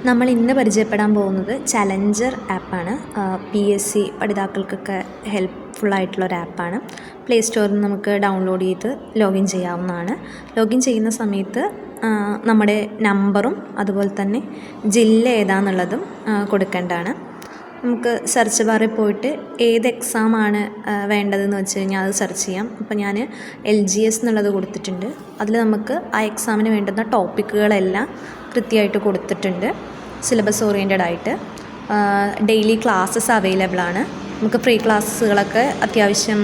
നമ്മൾ ഇന്ന് പരിചയപ്പെടാൻ പോകുന്നത് ചലഞ്ചർ ആപ്പാണ്. PSC പഠിതാക്കൾക്കൊക്കെ ഹെൽപ്ഫുള്ളായിട്ടുള്ളൊരു ആപ്പാണ്. പ്ലേ സ്റ്റോറിൽ നിന്ന് നമുക്ക് ഡൗൺലോഡ് ചെയ്ത് ലോഗിൻ ചെയ്യാവുന്നതാണ്. ലോഗിൻ ചെയ്യുന്ന സമയത്ത് നമ്മുടെ നമ്പറും അതുപോലെ തന്നെ ജില്ല ഏതാണെന്നുള്ളതും കൊടുക്കേണ്ടതാണ്. നമുക്ക് സെർച്ച് ബാറിൽ പോയിട്ട് ഏത് എക്സാമാണ് വേണ്ടതെന്ന് വെച്ച് കഴിഞ്ഞാൽ അത് സെർച്ച് ചെയ്യാം. അപ്പോൾ ഞാൻ LGS എന്നുള്ളത് കൊടുത്തിട്ടുണ്ട്. അതിൽ നമുക്ക് ആ എക്സാമിന് വേണ്ടുന്ന ടോപ്പിക്കുകളെല്ലാം കൃത്യമായിട്ട് കൊടുത്തിട്ടുണ്ട്. സിലബസ് ഓറിയൻറ്റഡ് ആയിട്ട് ഡെയിലി ക്ലാസ്സസ് അവൈലബിൾ ആണ്. നമുക്ക് ഫ്രീ ക്ലാസ്സുകളൊക്കെ അത്യാവശ്യം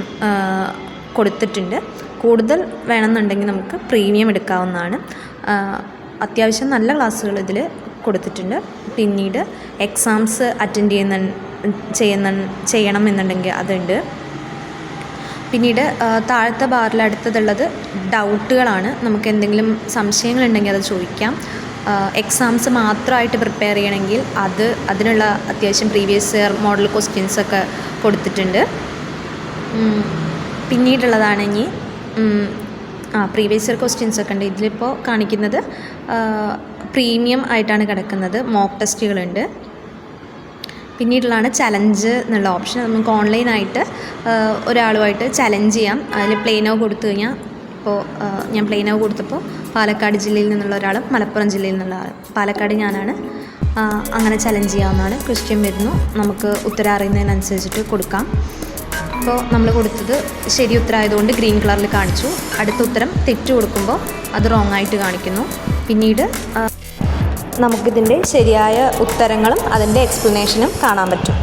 കൊടുത്തിട്ടുണ്ട്. കൂടുതൽ വേണമെന്നുണ്ടെങ്കിൽ നമുക്ക് പ്രീമിയം എടുക്കാവുന്നതാണ്. അത്യാവശ്യം നല്ല ക്ലാസ്സുകൾ ഇതിൽ കൊടുത്തിട്ടുണ്ട്. പിന്നീട് എക്സാംസ് അറ്റൻഡ് ചെയ്യണം എന്നുണ്ടെങ്കിൽ അതുണ്ട്. പിന്നീട് താഴത്തെ ബാറിൽ അടുത്തതുള്ളത് ഡൗട്ടുകളാണ്. നമുക്ക് എന്തെങ്കിലും സംശയങ്ങളുണ്ടെങ്കിൽ അത് ചോദിക്കാം. എക്സാംസ് മാത്രമായിട്ട് പ്രിപ്പയർ ചെയ്യണമെങ്കിൽ അതിനുള്ള അത്യാവശ്യം പ്രീവിയസ് ഇയർ മോഡൽ ക്വസ്റ്റ്യൻസൊക്കെ കൊടുത്തിട്ടുണ്ട്. പിന്നീടുള്ളതാണെങ്കിൽ പ്രീവിയസ് ഇയർ ക്വസ്റ്റ്യൻസൊക്കെ ഉണ്ട്. ഇതിലിപ്പോൾ കാണിക്കുന്നത് പ്രീമിയം ആയിട്ടാണ് കിടക്കുന്നത്. മോക്ക് ടെസ്റ്റുകളുണ്ട്. പിന്നീടുള്ളതാണ് ചലഞ്ച് എന്നുള്ള ഓപ്ഷൻ. നമുക്ക് ഓൺലൈനായിട്ട് ഒരാളുമായിട്ട് ചലഞ്ച് ചെയ്യാം. അതിൽ പ്ലേനോ കൊടുത്തു കഴിഞ്ഞാൽ, ഇപ്പോൾ ഞാൻ പ്ലേനോ കൊടുത്തപ്പോൾ പാലക്കാട് ജില്ലയിൽ നിന്നുള്ള ഒരാളും മലപ്പുറം ജില്ലയിൽ നിന്നുള്ള ആളും, പാലക്കാട് ഞാനാണ്, അങ്ങനെ ചലഞ്ച് ചെയ്യാവുന്നതാണ്. ക്വസ്റ്റ്യൻ വരുന്നു, നമുക്ക് ഉത്തരം അറിയുന്നതിനനുസരിച്ചിട്ട് കൊടുക്കാം. ഇപ്പോൾ നമ്മൾ കൊടുത്തത് ശരി ഉത്തരമായതുകൊണ്ട് ഗ്രീൻ കളറിൽ കാണിച്ചു. അടുത്ത ഉത്തരം തെറ്റ് കൊടുക്കുമ്പോൾ അത് റോങ് ആയിട്ട് കാണിക്കുന്നു. പിന്നീട് നമുക്കിതിൻ്റെ ശരിയായ ഉത്തരങ്ങളും അതിൻ്റെ എക്സ്പ്ലനേഷനും കാണാൻ പറ്റും.